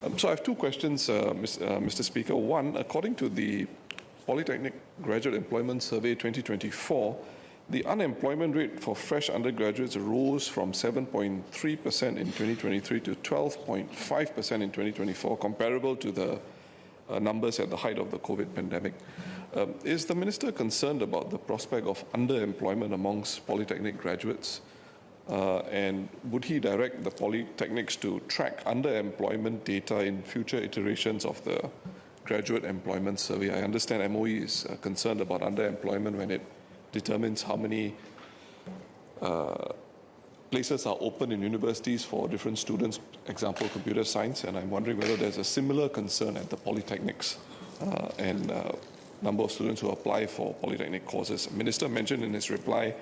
So I have two questions, Mr. Speaker. One, according to the Polytechnic Graduate Employment Survey 2024, the unemployment rate for fresh undergraduates rose from 7.3% in 2023 to 12.5% in 2024, comparable to the numbers at the height of the COVID pandemic. Is the Minister concerned about the prospect of underemployment amongst Polytechnic graduates? And would he direct the Polytechnics to track underemployment data in future iterations of the Graduate Employment Survey? I understand MOE is concerned about underemployment when it determines how many places are open in universities for different students, example, computer science, and I'm wondering whether there's a similar concern at the Polytechnics and number of students who apply for Polytechnic courses. The Minister mentioned in his reply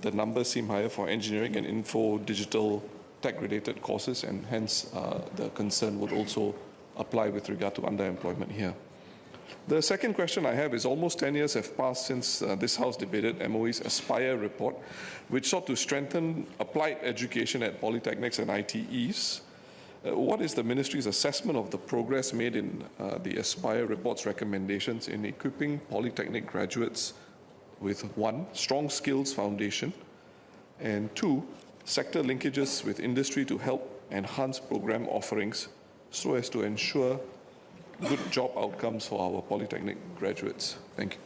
the numbers seem higher for engineering and info, digital, tech-related courses, and hence the concern would also apply with regard to underemployment here. The second question I have is almost 10 years have passed since this House debated MOE's Aspire report, which sought to strengthen applied education at polytechnics and ITEs. What is the Ministry's assessment of the progress made in the Aspire report's recommendations in equipping polytechnic graduates with one, strong skills foundation, and two, sector linkages with industry to help enhance program offerings so as to ensure good job outcomes for our polytechnic graduates? Thank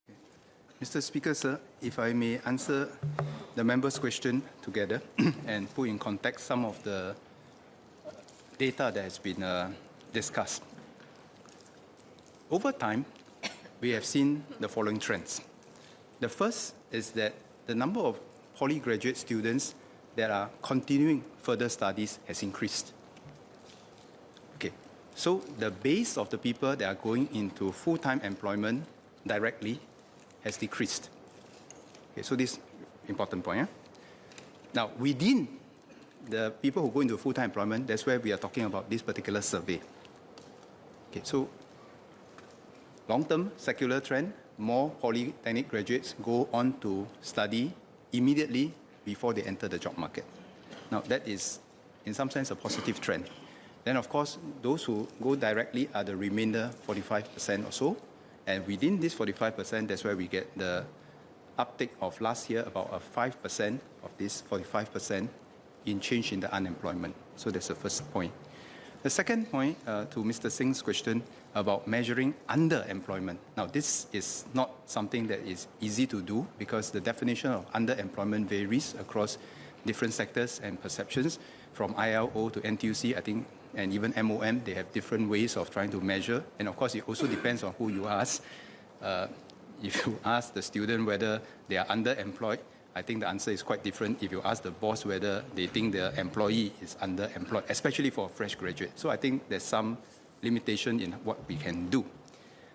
you. Mr. Speaker, sir, if I may answer the member's question together and put in context some of the data that has been discussed. Over time, we have seen the following trends. The first is that the number of poly-graduate students that are continuing further studies has increased. Okay, so the base of the people that are going into full-time employment directly has decreased. Okay, so this important point. Now, within the people who go into full-time employment, that's where we are talking about this particular survey. Okay, so long-term secular trend, more polytechnic graduates go on to study immediately before they enter the job market. Now, that is, in some sense, a positive trend. Then, of course, those who go directly are the remainder 45% or so. And within this 45%, that's where we get the uptick of last year, about a 5% of this 45% in change in the unemployment. So that's the first point. The second point to Mr. Singh's question about measuring underemployment. Now, this is not something that is easy to do because the definition of underemployment varies across different sectors and perceptions. From ILO to NTUC, I think, and even MOM, they have different ways of trying to measure. And of course, it also depends on who you ask. If you ask the student whether they are underemployed, I think the answer is quite different if you ask the boss whether they think the employee is underemployed, especially for a fresh graduate. So I think there's some limitation in what we can do.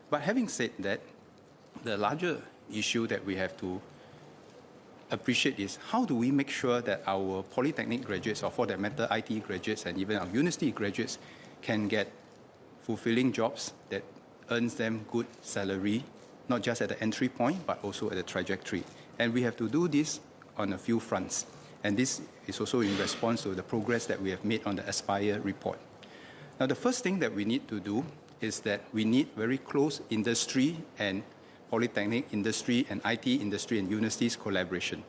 But having said that, the larger issue that we have to appreciate is how do we make sure that our polytechnic graduates, or for that matter, IT graduates and even our university graduates, can get fulfilling jobs that earns them good salary, not just at the entry point, but also at the trajectory. And we have to do this on a few fronts. And this is also in response to the progress that we have made on the Aspire report. Now, the first thing that we need to do is that we need very close industry and polytechnic industry and IT industry and universities collaboration,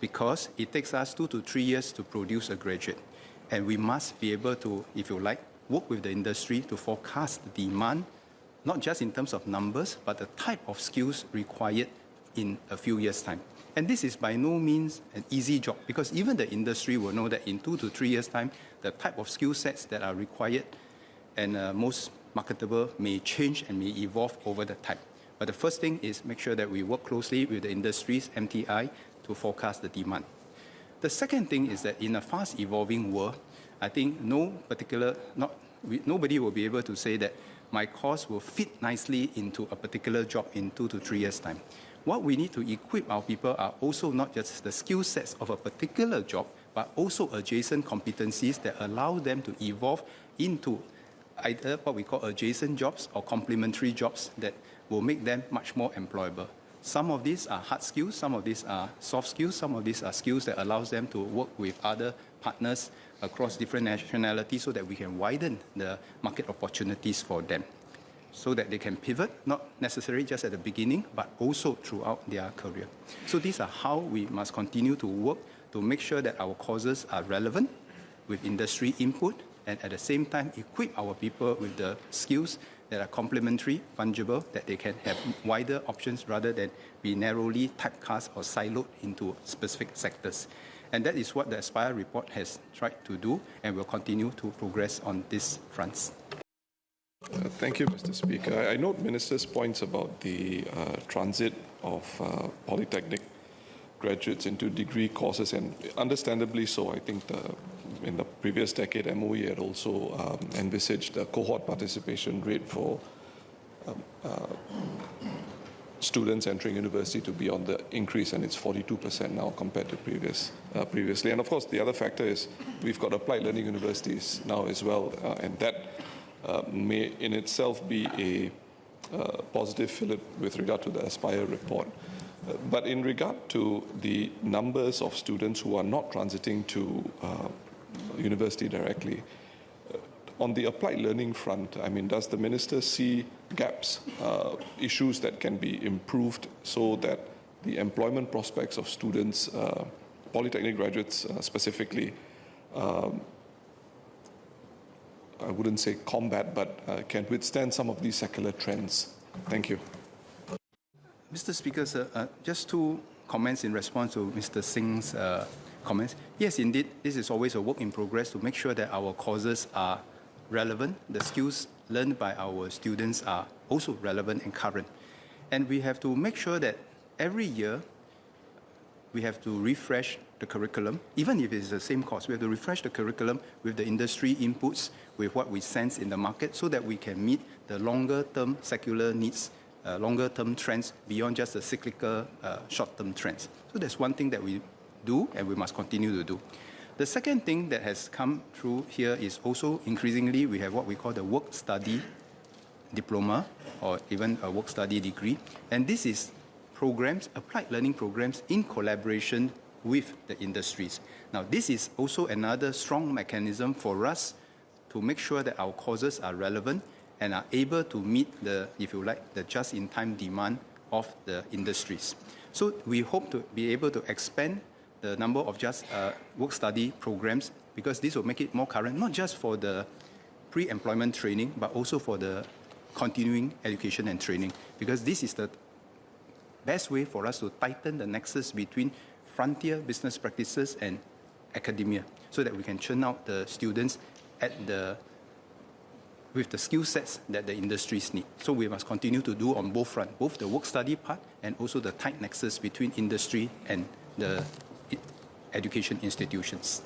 because it takes us 2 to 3 years to produce a graduate. And we must be able to, if you like, work with the industry to forecast the demand, not just in terms of numbers, but the type of skills required in a few years' time. And this is by no means an easy job, because even the industry will know that in 2 to 3 years' time, the type of skill sets that are required and most marketable may change and may evolve over the time. But the first thing is make sure that we work closely with the industries, MTI, to forecast the demand. The second thing is that in a fast evolving world, I think nobody will be able to say that my course will fit nicely into a particular job in 2 to 3 years' time. What we need to equip our people are also not just the skill sets of a particular job, but also adjacent competencies that allow them to evolve into either what we call adjacent jobs or complementary jobs that will make them much more employable. Some of these are hard skills, some of these are soft skills, some of these are skills that allows them to work with other partners across different nationalities so that we can widen the market opportunities for them, so that they can pivot, not necessarily just at the beginning, but also throughout their career. So these are how we must continue to work to make sure that our courses are relevant with industry input, and at the same time equip our people with the skills that are complementary, fungible, that they can have wider options rather than be narrowly typecast or siloed into specific sectors. And that is what the Aspire report has tried to do, and will continue to progress on these fronts. Thank you, Mr. Speaker. I note Minister's points about the transit of Polytechnic graduates into degree courses, and understandably so. I think in the previous decade, MOE had also envisaged the cohort participation rate for students entering university to be on the increase, and it's 42% now compared to previously. And of course, the other factor is we've got applied learning universities now as well, and that may in itself be a positive fillip with regard to the Aspire report. But in regard to the numbers of students who are not transiting to university directly, on the applied learning front, I mean, does the Minister see gaps, issues that can be improved so that the employment prospects of students, Polytechnic graduates specifically, I wouldn't say combat, but can withstand some of these secular trends? Thank you. Mr. Speaker, sir, just two comments in response to Mr. Singh's comments. Yes, indeed, this is always a work in progress to make sure that our courses are relevant, the skills learned by our students are also relevant and current. And we have to make sure that every year we have to refresh the curriculum, even if it's the same course. We have to refresh the curriculum with the industry inputs, with what we sense in the market, so that we can meet the longer-term secular needs, longer-term trends beyond just the cyclical short-term trends. So that's one thing that we do and we must continue to do. The second thing that has come through here is also increasingly we have what we call the work-study diploma, or even a work-study degree. And this is programs, applied learning programs in collaboration with the industries. Now, this is also another strong mechanism for us to make sure that our courses are relevant and are able to meet the, if you like, the just-in-time demand of the industries. So we hope to be able to expand the number of just work-study programs, because this will make it more current, not just for the pre-employment training, but also for the continuing education and training, because this is the best way for us to tighten the nexus between frontier business practices and academia, so that we can churn out the students with the skill sets that the industries need. So we must continue to do on both fronts, both the work-study part and also the tight nexus between industry and the education institutions.